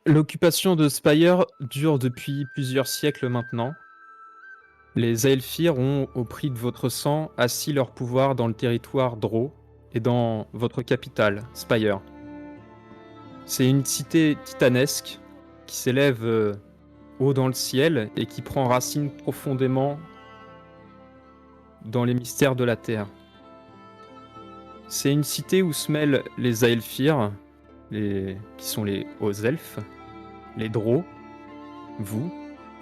L'occupation de Spire dure depuis plusieurs siècles maintenant. Les Aelfir ont, au prix de votre sang, assis leur pouvoir dans le territoire Drau et dans votre capitale, Spire. C'est une cité titanesque qui s'élève haut dans le ciel et qui prend racine profondément dans les mystères de la Terre. C'est une cité où se mêlent les Aelfir, qui sont les hauts elfes, les Draux, vous,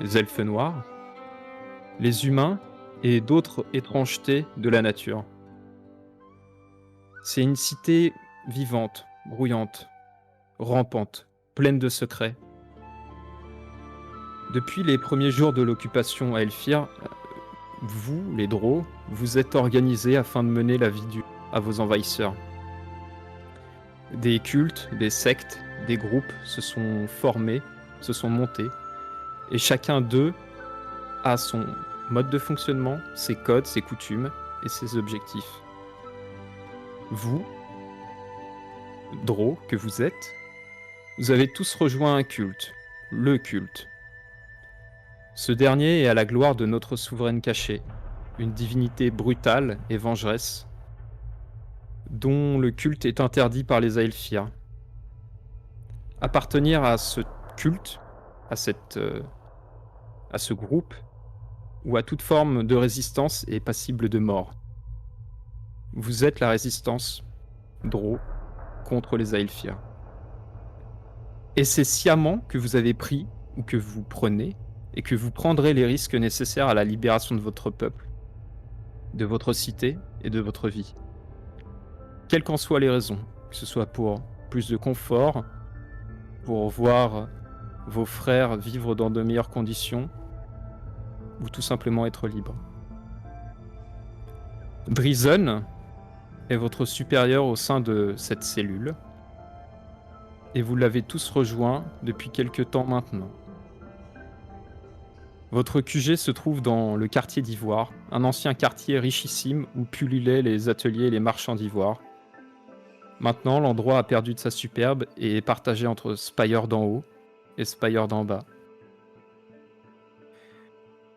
les elfes noirs, les humains et d'autres étrangetés de la nature. C'est une cité vivante, grouillante, rampante, pleine de secrets. Depuis les premiers jours de l'occupation à Elfir, vous, les Draux, vous êtes organisés afin de mener la vie à vos envahisseurs. Des cultes, des sectes, des groupes se sont formés, se sont montés, et chacun d'eux a son mode de fonctionnement, ses codes, ses coutumes et ses objectifs. Vous, Draux, que vous êtes, vous avez tous rejoint un culte, le culte. Ce dernier est à la gloire de notre souveraine cachée, une divinité brutale et vengeresse, dont le culte est interdit par les Aelfir. Appartenir à ce culte, à ce groupe, ou à toute forme de résistance est passible de mort. Vous êtes la résistance, Draux, contre les Aelfir. Et c'est sciemment que vous avez pris, ou que vous prenez, et que vous prendrez les risques nécessaires à la libération de votre peuple, de votre cité et de votre vie. Quelles qu'en soient les raisons, que ce soit pour plus de confort, pour voir vos frères vivre dans de meilleures conditions, ou tout simplement être libre. Drizen est votre supérieur au sein de cette cellule, et vous l'avez tous rejoint depuis quelque temps maintenant. Votre QG se trouve dans le quartier d'Ivoire, un ancien quartier richissime où pullulaient les ateliers et les marchands d'ivoire. Maintenant, l'endroit a perdu de sa superbe et est partagé entre Spire d'en haut et Spire d'en bas.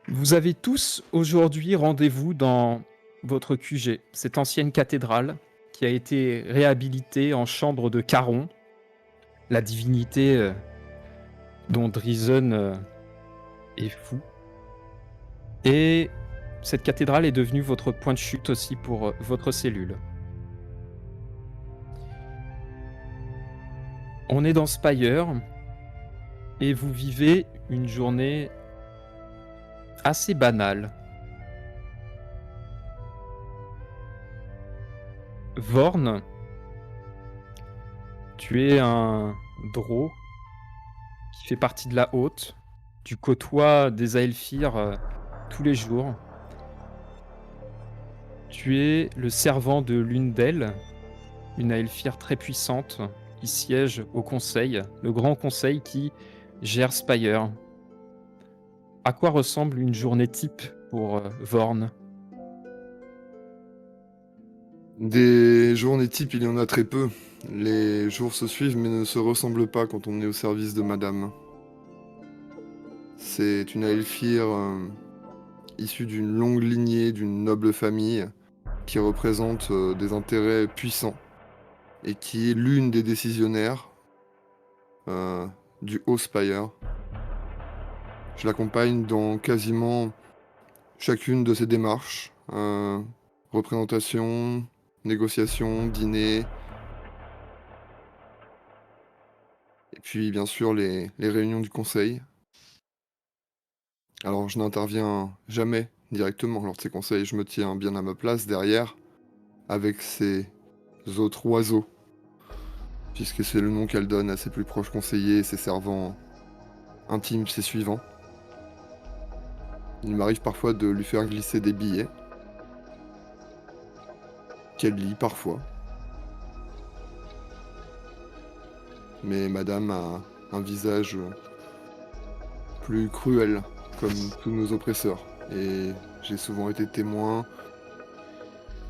Vous avez tous aujourd'hui rendez-vous dans votre QG, cette ancienne cathédrale qui a été réhabilitée en chambre de Caron, la divinité dont Drizen est fou. Et cette cathédrale est devenue votre point de chute aussi pour votre cellule. On est dans Spire et vous vivez une journée assez banale. Vorn, tu es un Draux qui fait partie de la Haute. Tu côtoies des Aelfir tous les jours. Tu es le servant de l'une d'elles, une Aelfir très puissante qui siège au Conseil, le Grand Conseil qui gère Spire. À quoi ressemble une journée type pour Vorn ? Des journées types, il y en a très peu. Les jours se suivent mais ne se ressemblent pas quand on est au service de madame. C'est une Aelfir issue d'une longue lignée, d'une noble famille, qui représente des intérêts puissants et qui est l'une des décisionnaires du Haut Spire. Je l'accompagne dans quasiment chacune de ses démarches. Représentation, négociation, dîner. Et puis bien sûr les réunions du conseil. Alors je n'interviens jamais directement lors de ses conseils. Je me tiens bien à ma place derrière, avec ses autres oiseaux, puisque c'est le nom qu'elle donne à ses plus proches conseillers et ses servants intimes, ses suivants. Il m'arrive parfois de lui faire glisser des billets, qu'elle lit parfois. Mais madame a un visage plus cruel, comme tous nos oppresseurs. Et j'ai souvent été témoin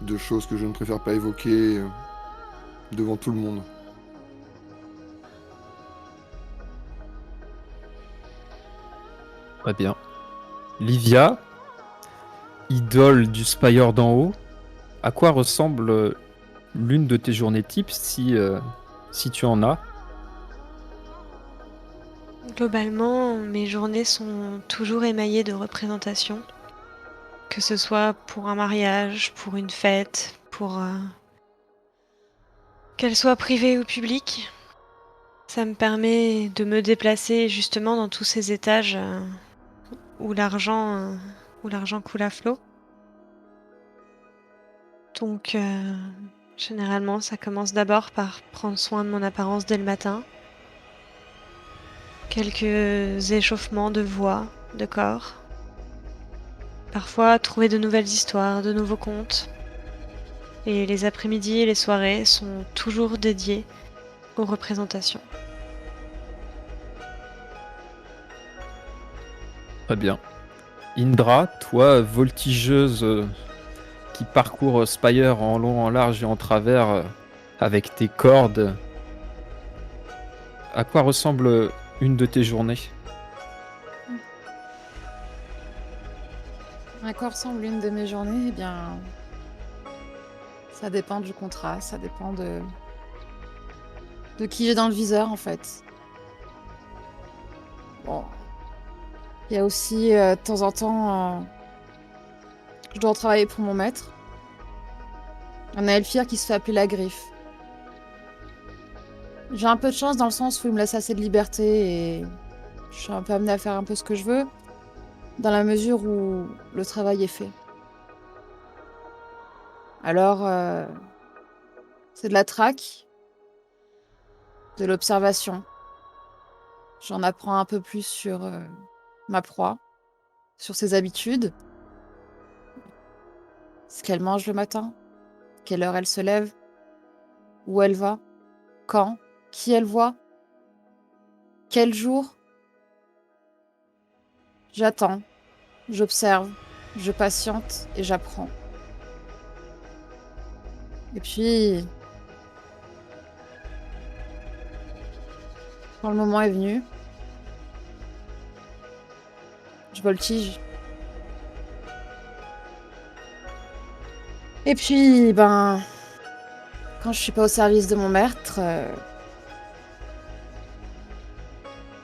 de choses que je ne préfère pas évoquer devant tout le monde. Très bien. Livia, idole du Spire d'en haut, à quoi ressemble l'une de tes journées types si tu en as? Globalement, mes journées sont toujours émaillées de représentations, que ce soit pour un mariage, pour une fête, pour qu'elle soit privée ou publique. Ça me permet de me déplacer justement dans tous ces étages où l'argent coule à flot. Donc généralement, ça commence d'abord par prendre soin de mon apparence dès le matin. Quelques échauffements de voix, de corps. Parfois, trouver de nouvelles histoires, de nouveaux contes. Et les après-midi et les soirées sont toujours dédiées aux représentations. Très bien. Indra, toi, voltigeuse qui parcourt Spire en long, en large et en travers avec tes cordes, à quoi ressemble une de tes journées? À quoi ressemble une de mes journées? Eh bien, ça dépend du contrat, ça dépend de qui j'ai dans le viseur, en fait. Bon, il y a aussi, de temps en temps, je dois travailler pour mon maître. Un elfir qui se fait appeler la Griffe. J'ai un peu de chance dans le sens où il me laisse assez de liberté et je suis un peu amenée à faire un peu ce que je veux, dans la mesure où le travail est fait. Alors, c'est de la traque, de l'observation. J'en apprends un peu plus sur ma proie, sur ses habitudes, ce qu'elle mange le matin, quelle heure elle se lève, où elle va, quand, qui elle voit, quel jour. J'attends, j'observe, je patiente et j'apprends. Et puis, quand le moment est venu, je voltige. Et puis, ben, quand je suis pas au service de mon maître,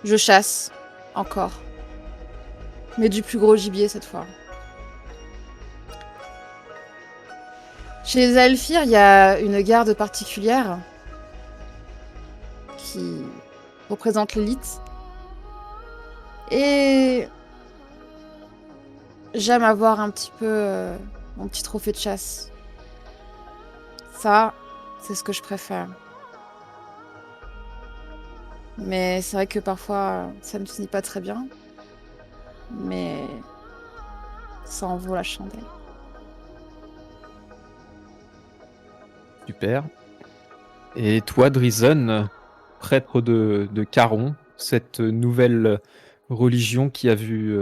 je chasse, encore. Mais du plus gros gibier cette fois. Chez les Elfir, il y a une garde particulière qui représente l'élite. Et j'aime avoir un petit peu mon petit trophée de chasse. Ça, c'est ce que je préfère. Mais c'est vrai que parfois, ça me finit pas très bien. Mais ça en vaut la chandelle. Super. Et toi, Drizen, prêtre de Caron, cette nouvelle religion qui a vu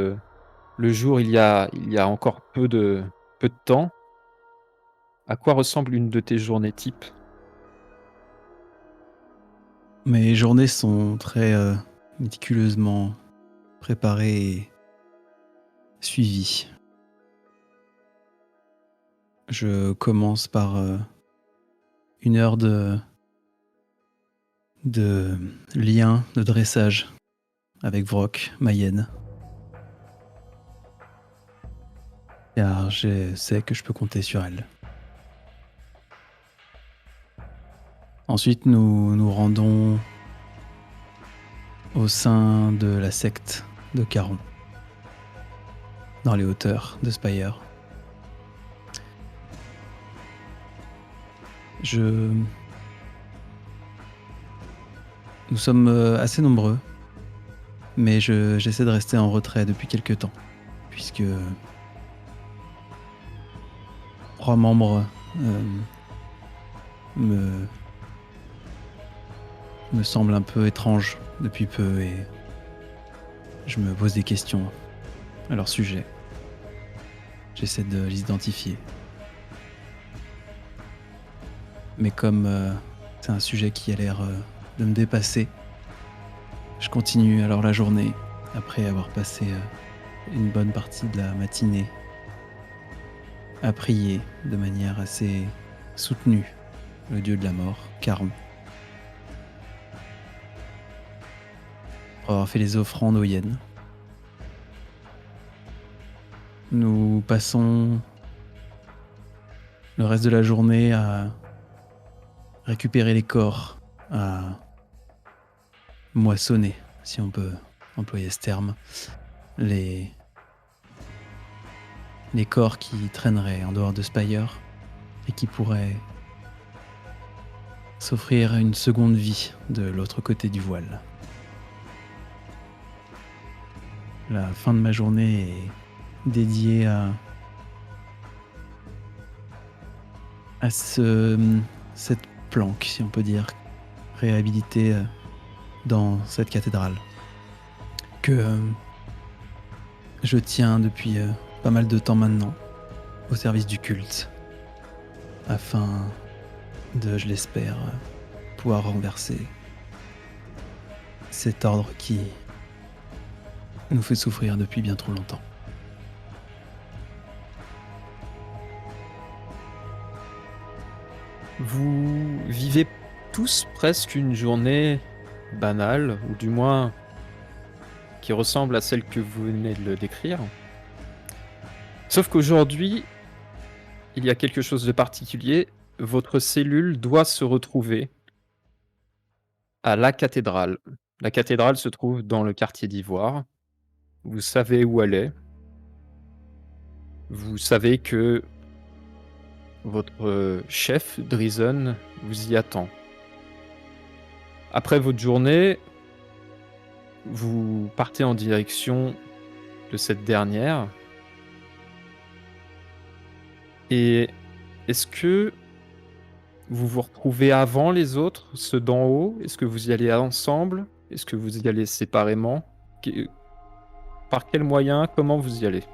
le jour il y a encore peu de temps, à quoi ressemble une de tes journées types? Mes journées sont très méticuleusement préparées et suivies. Je commence par 1 heure de lien, de dressage avec Vrock, ma hyène. Car je sais que je peux compter sur elle. Ensuite, nous nous rendons au sein de la secte de Caron. dans les hauteurs de Spire. Nous sommes assez nombreux, mais j'essaie de rester en retrait depuis quelque temps, puisque 3 membres me semblent un peu étranges depuis peu et je me pose des questions à leur sujet. J'essaie de les identifier. Mais comme c'est un sujet qui a l'air de me dépasser, je continue alors la journée, après avoir passé une bonne partie de la matinée à prier de manière assez soutenue le dieu de la mort, Karn. Pour avoir fait les offrandes aux hyènes. Nous passons le reste de la journée à récupérer les corps, à moissonner, si on peut employer ce terme, les corps qui traîneraient en dehors de Spire et qui pourraient s'offrir une seconde vie de l'autre côté du voile. La fin de ma journée est dédiée à cette planque, si on peut dire, réhabilitée dans cette cathédrale que je tiens depuis pas mal de temps maintenant au service du culte afin de, je l'espère, pouvoir renverser cet ordre qui nous fait souffrir depuis bien trop longtemps. Vous vivez tous presque une journée banale, ou du moins qui ressemble à celle que vous venez de le décrire. Sauf qu'aujourd'hui, il y a quelque chose de particulier. Votre cellule doit se retrouver à la cathédrale. La cathédrale se trouve dans le quartier d'Ivoire. Vous savez où elle est. Vous savez que votre chef, Drison, vous y attend. Après votre journée, vous partez en direction de cette dernière. Et est-ce que vous vous retrouvez avant les autres, ceux d'en haut? Est-ce que vous y allez ensemble? Est-ce que vous y allez séparément? Par quel moyen? Comment vous y allez?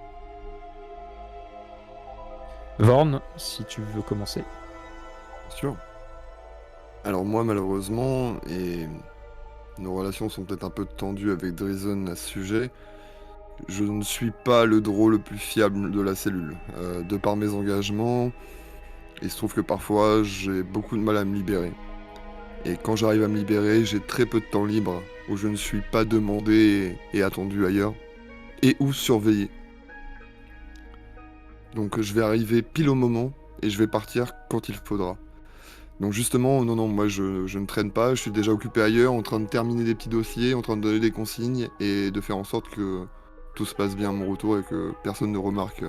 Vorn, si tu veux commencer. Bien sûr. Alors moi, malheureusement, et nos relations sont peut-être un peu tendues avec Drison à ce sujet, je ne suis pas le drôle le plus fiable de la cellule. De par mes engagements, il se trouve que parfois j'ai beaucoup de mal à me libérer. Et quand j'arrive à me libérer, j'ai très peu de temps libre, où je ne suis pas demandé et attendu ailleurs, et ou surveillé. Donc je vais arriver pile au moment, et je vais partir quand il faudra. Donc justement, non, moi je ne traîne pas, je suis déjà occupé ailleurs, en train de terminer des petits dossiers, en train de donner des consignes, et de faire en sorte que tout se passe bien à mon retour et que personne ne remarque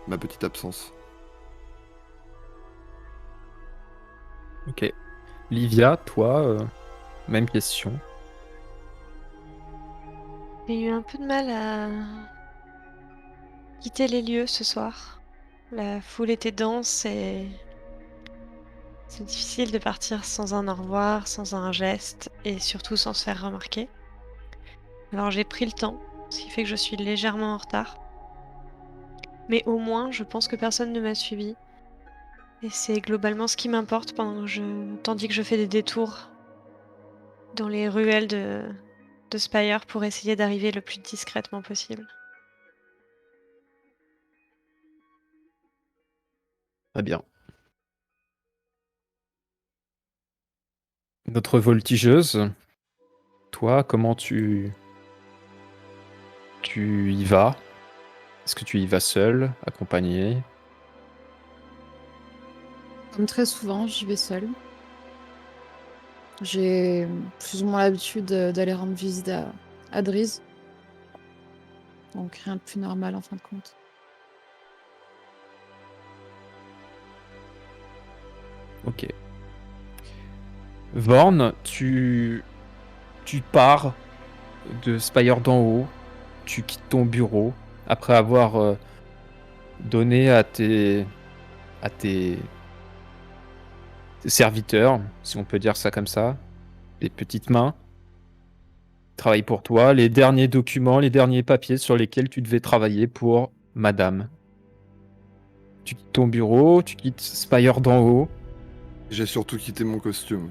ma petite absence. Ok. Livia, toi, même question. J'ai eu un peu de mal à quitter les lieux ce soir. La foule était dense et c'est difficile de partir sans un au revoir, sans un geste et surtout sans se faire remarquer. Alors j'ai pris le temps, ce qui fait que je suis légèrement en retard. Mais au moins, je pense que personne ne m'a suivi. Et c'est globalement ce qui m'importe tandis que je fais des détours dans les ruelles de Spire pour essayer d'arriver le plus discrètement possible. Très bien. Notre voltigeuse, toi, comment tu y vas? Est-ce que tu y vas seule, accompagnée? Comme très souvent, j'y vais seule. J'ai plus ou moins l'habitude d'aller rendre visite à Driz. Donc rien de plus normal en fin de compte. Ok. Vorn, tu pars de Spire d'en haut, tu quittes ton bureau après avoir donné à tes serviteurs, si on peut dire ça comme ça, des petites mains, travaillent pour toi, les derniers documents, les derniers papiers sur lesquels tu devais travailler pour Madame. Tu quittes ton bureau, tu quittes Spire d'en haut. J'ai surtout quitté mon costume.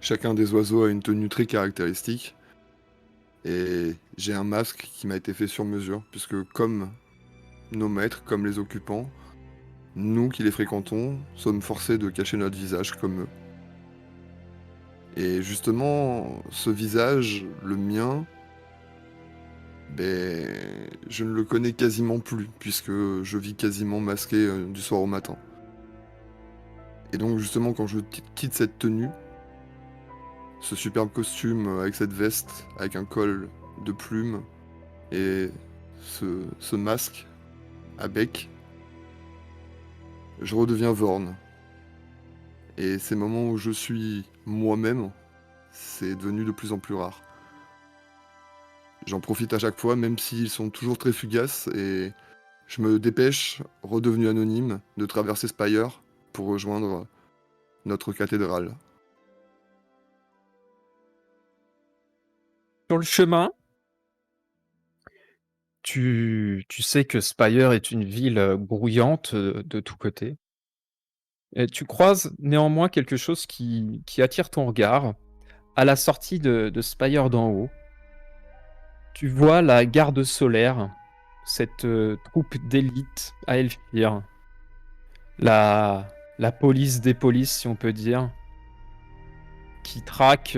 Chacun des oiseaux a une tenue très caractéristique. Et j'ai un masque qui m'a été fait sur mesure, puisque comme nos maîtres, comme les occupants, nous qui les fréquentons, sommes forcés de cacher notre visage comme eux. Et justement, ce visage, le mien, je ne le connais quasiment plus, puisque je vis quasiment masqué du soir au matin. Et donc justement, quand je quitte cette tenue, ce superbe costume avec cette veste, avec un col de plumes, et ce masque à bec, je redeviens Vorn. Et ces moments où je suis moi-même, c'est devenu de plus en plus rare. J'en profite à chaque fois, même s'ils sont toujours très fugaces, et je me dépêche, redevenu anonyme, de traverser Spire pour rejoindre notre cathédrale. Sur le chemin, tu sais que Spire est une ville grouillante de tous côtés. Et tu croises néanmoins quelque chose qui attire ton regard. À la sortie de Spire d'en haut, tu vois la garde solaire, cette troupe d'élite à Elfir. La police des polices, si on peut dire, qui traque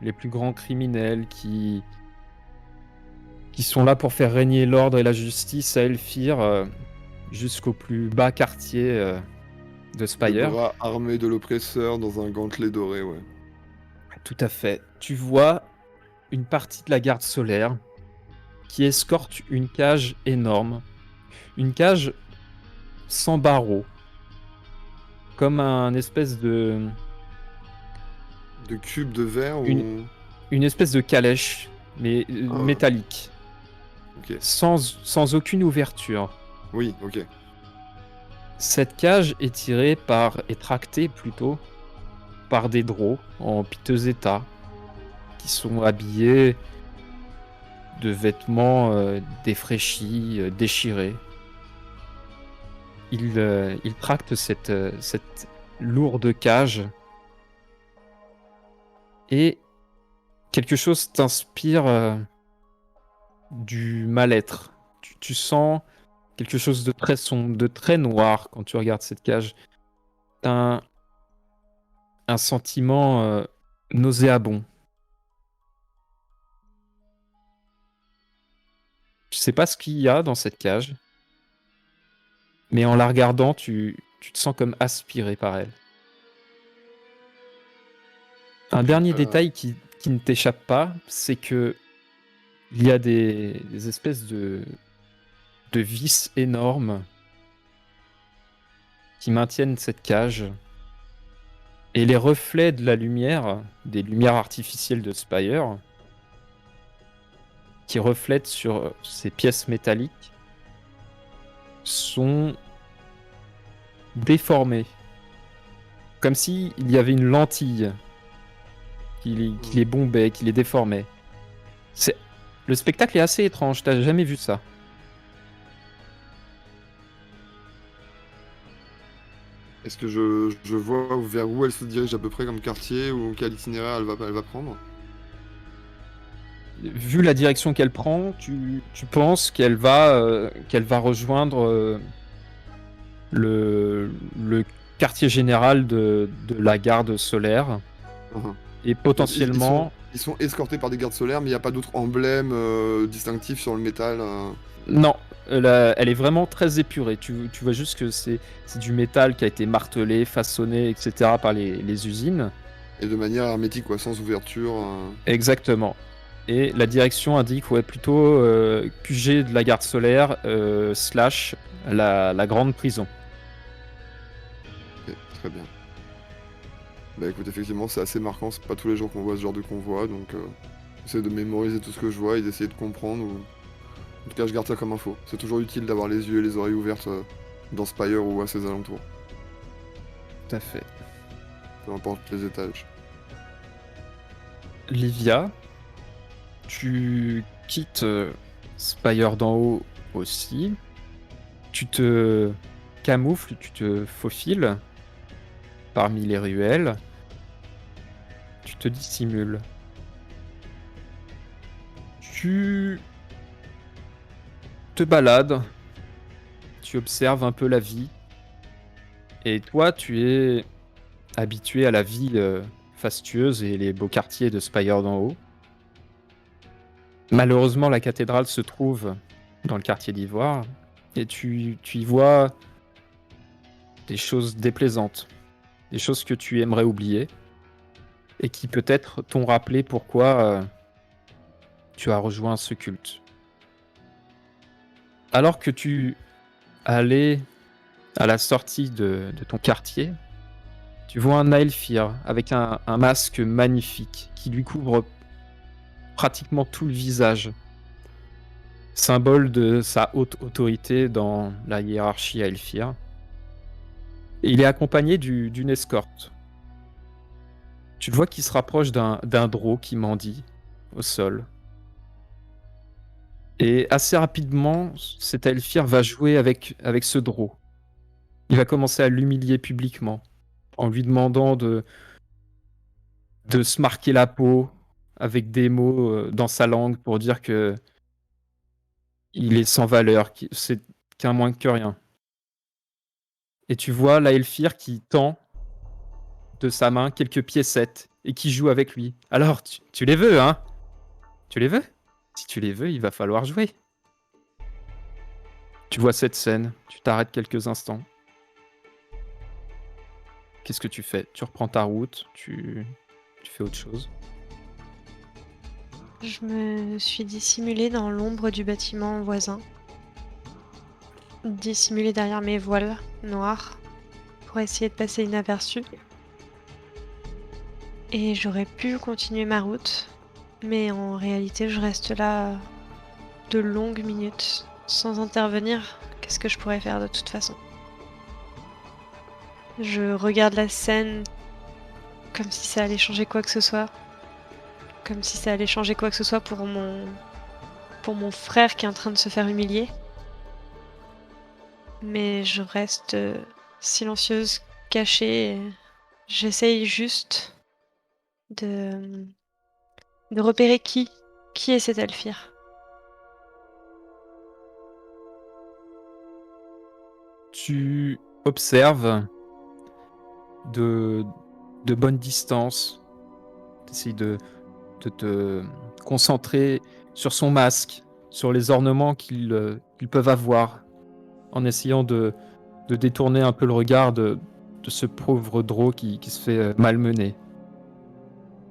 les plus grands criminels, qui sont là pour faire régner l'ordre et la justice à Elfir jusqu'au plus bas quartier de Le Spire. bras armé de l'oppresseur dans un gantelet doré, ouais. Tout à fait. Tu vois une partie de la garde solaire qui escorte une cage énorme. Une cage sans barreaux. Comme un espèce de... De cubes de verre Une espèce de calèche, mais Ah. métallique. Ok. Sans aucune ouverture. Oui, ok. Cette cage est tractée plutôt par des drôs en piteux état qui sont habillés de vêtements défraîchis, déchirés. Ils tractent cette lourde cage et quelque chose t'inspire du mal-être. Tu sens quelque chose de très sombre, de très noir quand tu regardes cette cage. T'as un sentiment nauséabond. Tu sais pas ce qu'il y a dans cette cage, mais en la regardant, tu te sens comme aspiré par elle. Un dernier détail qui ne t'échappe pas, c'est que il y a des espèces de vis énormes qui maintiennent cette cage. Et les reflets de la lumière, des lumières artificielles de Spire, qui reflètent sur ces pièces métalliques, sont déformées. Comme s'il y avait une lentille qui les bombait, qui les déformait. Le spectacle est assez étrange, t'as jamais vu ça. Est-ce que je vois vers où elle se dirige à peu près comme quartier ou quel itinéraire elle va prendre? Vu la direction qu'elle prend, tu penses qu'elle va rejoindre le quartier général de la garde solaire. Mhm. Et potentiellement... Ils sont escortés par des gardes solaires, mais il n'y a pas d'autres emblèmes distinctifs sur le métal. Non, elle est vraiment très épurée. Tu vois juste que c'est du métal qui a été martelé, façonné, etc. par les usines. Et de manière hermétique, quoi, sans ouverture. Exactement. Et la direction indique plutôt QG de la garde solaire slash la grande prison. Ok, très bien. Bah écoute, effectivement, c'est assez marquant, c'est pas tous les jours qu'on voit ce genre de convoi, donc j'essaie de mémoriser tout ce que je vois et d'essayer de comprendre. En tout cas, je garde ça comme info. C'est toujours utile d'avoir les yeux et les oreilles ouvertes dans Spire ou à ses alentours, Tout à fait. peu importe les étages. Livia, tu quittes Spire d'en haut aussi. Tu te camoufles, tu te faufiles parmi les ruelles. Tu te dissimules. Tu te balades. Tu observes un peu la vie. Et toi, tu es habitué à la vie fastueuse et les beaux quartiers de Spire d'en haut. Malheureusement, la cathédrale se trouve dans le quartier d'Ivoire. Et tu y vois des choses déplaisantes. Des choses que tu aimerais oublier. Et qui peut-être t'ont rappelé pourquoi tu as rejoint ce culte. Alors que tu allais à la sortie de ton quartier, tu vois un Aelfir avec un masque magnifique qui lui couvre pratiquement tout le visage, symbole de sa haute autorité dans la hiérarchie Aelfir. Et il est accompagné d'une escorte. Tu le vois qui se rapproche d'un drô qui mendie au sol. Et assez rapidement, cet Aelfir va jouer avec ce drô. Il va commencer à l'humilier publiquement, en lui demandant de se marquer la peau avec des mots dans sa langue pour dire que il est sans valeur, c'est qu'un moins que rien. Et tu vois l'Aelfir qui tend de sa main quelques piécettes et qui joue avec lui. Alors, tu les veux, hein? Tu les veux? Si tu les veux, il va falloir jouer. Tu vois cette scène, tu t'arrêtes quelques instants. Qu'est-ce que tu fais? Tu reprends ta route, tu fais autre chose. Je me suis dissimulée dans l'ombre du bâtiment voisin. Dissimulée derrière mes voiles noirs pour essayer de passer inaperçue. Et j'aurais pu continuer ma route, mais en réalité je reste là de longues minutes sans intervenir. Qu'est-ce que je pourrais faire de toute façon? Je regarde la scène comme si ça allait changer quoi que ce soit. Comme si ça allait changer quoi que ce soit pour mon frère qui est en train de se faire humilier. Mais je reste silencieuse, cachée. J'essaye juste de repérer qui est cet Aelfir. Tu observes de bonne distance. Tu essayes de te concentrer sur son masque, sur les ornements qu'ils peuvent avoir, en essayant de détourner un peu le regard de ce pauvre drô qui se fait malmener.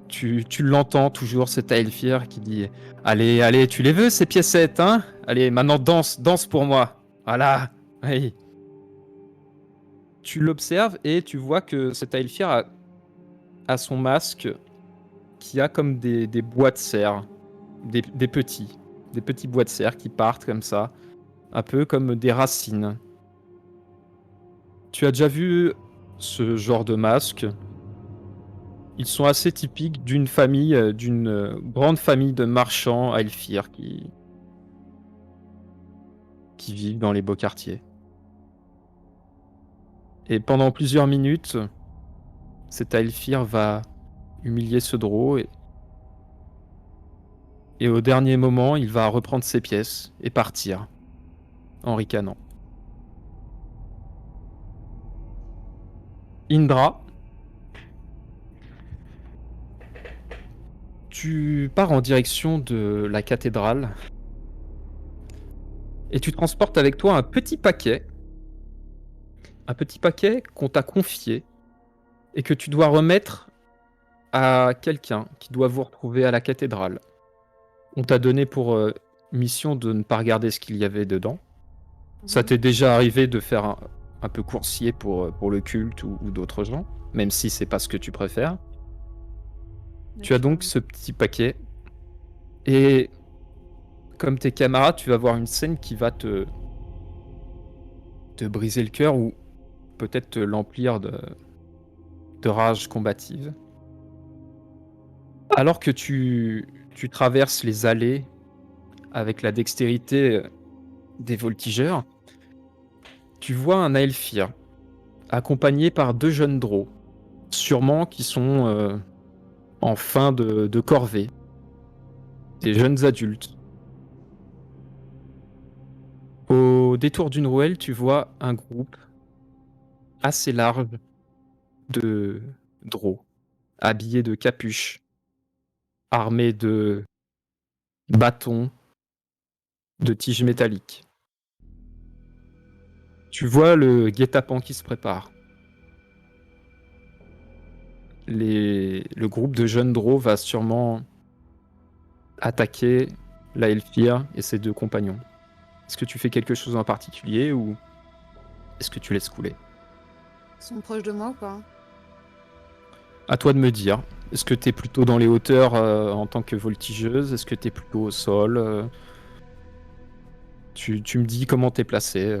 Tu l'entends toujours, cet Aelfir qui dit « Allez, allez, tu les veux ces piécettes, hein? Allez, maintenant danse pour moi. Voilà, oui. » Tu l'observes et tu vois que cet Aelfir a son masque qui a comme des bois de serre, des petits bois de serre qui partent comme ça, un peu comme des racines. Tu as déjà vu ce genre de masque? Ils sont assez typiques d'une famille, d'une grande famille de marchands Aelfir qui vivent dans les beaux quartiers. Et pendant plusieurs minutes, cet Aelfir va humilier ce drô et au dernier moment, il va reprendre ses pièces et partir en ricanant. Indra, tu pars en direction de la cathédrale et tu transportes avec toi un petit paquet qu'on t'a confié et que tu dois remettre à quelqu'un qui doit vous retrouver à la cathédrale. On t'a donné pour mission de ne pas regarder ce qu'il y avait dedans. Ça Mhm. t'est déjà arrivé de faire un peu coursier pour le culte ou d'autres gens, même si c'est pas ce que tu préfères. Tu as donc ce petit paquet. Et comme tes camarades, tu vas voir une scène qui va te briser le cœur ou peut-être te l'emplir de rage combative. Alors que tu traverses les allées avec la dextérité des voltigeurs, tu vois un Aelfir accompagné par 2 jeunes drôles, sûrement qui sont en fin de corvée, des jeunes adultes. Au détour d'une ruelle, tu vois un groupe assez large de drôles, habillés de capuches, armés de bâtons, de tiges métalliques. Tu vois le guet-apens qui se prépare. Le groupe de jeunes drôles va sûrement attaquer la Elfire et ses 2 compagnons. Est-ce que tu fais quelque chose en particulier ou est-ce que tu laisses couler? Ils sont proches de moi ou pas? À toi de me dire. Est-ce que tu es plutôt dans les hauteurs en tant que voltigeuse? Est-ce que tu es plutôt au sol? Tu me dis comment t'es placé.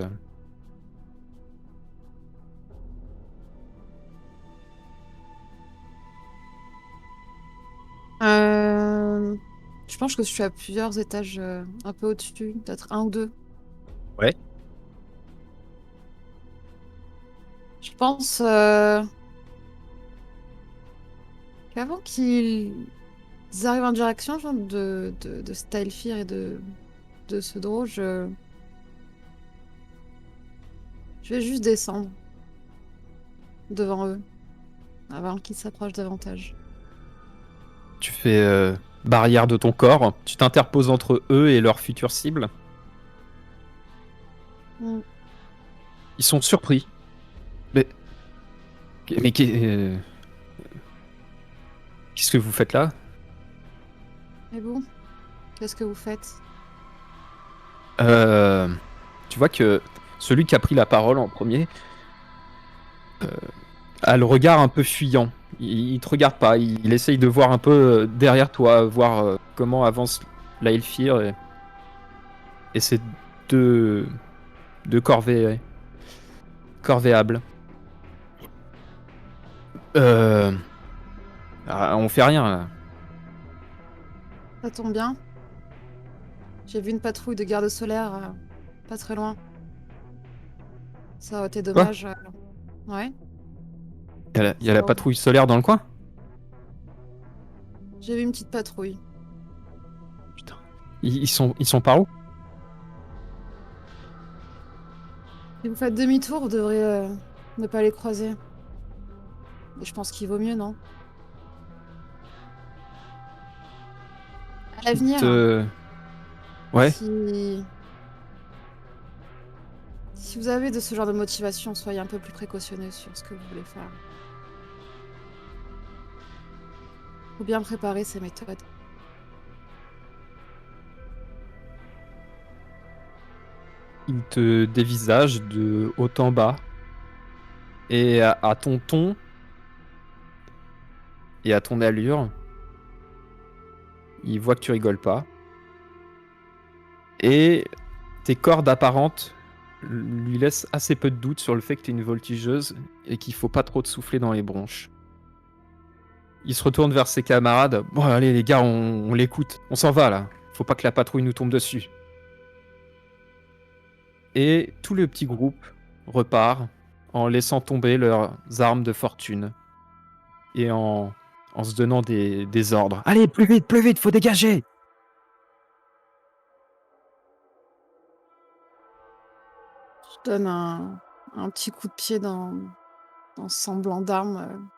Je pense que je suis à plusieurs étages, un peu au-dessus, peut-être un ou deux. Ouais. Je pense qu'avant qu'ils arrivent en direction genre, de Stylefear et de ce drôle, je vais juste descendre devant eux, avant qu'ils s'approchent davantage. Tu fais barrière de ton corps. Tu t'interposes entre eux et leur future cible. Mm. Ils sont surpris. Mais, mais qu'est-ce que vous faites là? Et vous, qu'est-ce que vous faites? Tu vois que celui qui a pris la parole en premier a le regard un peu fuyant. Il te regarde pas. Il essaye de voir un peu derrière toi, voir comment avance la Elfire et ses deux corvéables. On fait rien là. Ça tombe bien. J'ai vu une patrouille de garde solaire pas très loin. Ça aurait été Quoi? dommage. Ouais. Il y a la patrouille solaire dans le coin? J'ai vu une petite patrouille. Putain. Ils sont par où? Si vous faites demi-tour, vous devriez ne pas les croiser. Et je pense qu'il vaut mieux, non? À l'avenir, Ouais. si vous avez de ce genre de motivation, soyez un peu plus précautionneux sur ce que vous voulez faire. Faut bien préparer ces méthodes. Il te dévisage de haut en bas. Et à ton ton et à ton allure, il voit que tu rigoles pas. Et tes cordes apparentes lui laissent assez peu de doute sur le fait que tu es une voltigeuse et qu'il faut pas trop te souffler dans les bronches. Il se retourne vers ses camarades. Bon, allez les gars, on l'écoute. On s'en va là. Faut pas que la patrouille nous tombe dessus. Et tout le petit groupe repart en laissant tomber leurs armes de fortune et en se donnant des ordres. Allez, plus vite, faut dégager! Je donne un petit coup de pied dans ce semblant d'arme.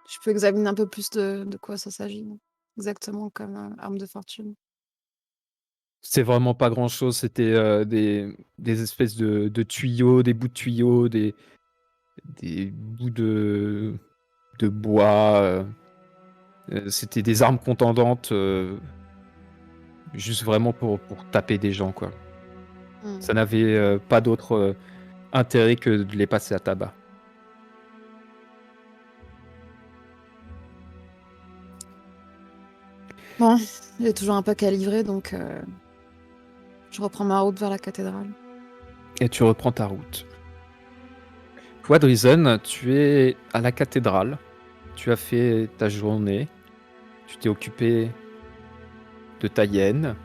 Je peux examiner un peu plus de quoi ça s'agit. Exactement comme arme de fortune. C'est vraiment pas grand chose, c'était des espèces de tuyaux, des bouts de tuyaux, des bouts de bois. C'était des armes contendantes, juste vraiment pour taper des gens, quoi. Hmm. Ça n'avait pas d'autre intérêt que de les passer à tabac. Bon, il y a toujours un pack à livrer, donc je reprends ma route vers la cathédrale. Et tu reprends ta route. Toi, Drizen, tu es à la cathédrale. Tu as fait ta journée. Tu t'es occupé de ta hyène.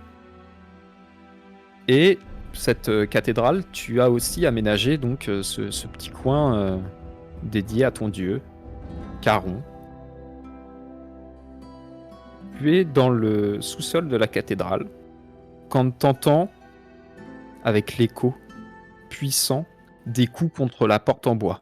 Et cette cathédrale, tu as aussi aménagé donc ce petit coin dédié à ton dieu, Caron. Tu es dans le sous-sol de la cathédrale quand t'entends, avec l'écho puissant, des coups contre la porte en bois.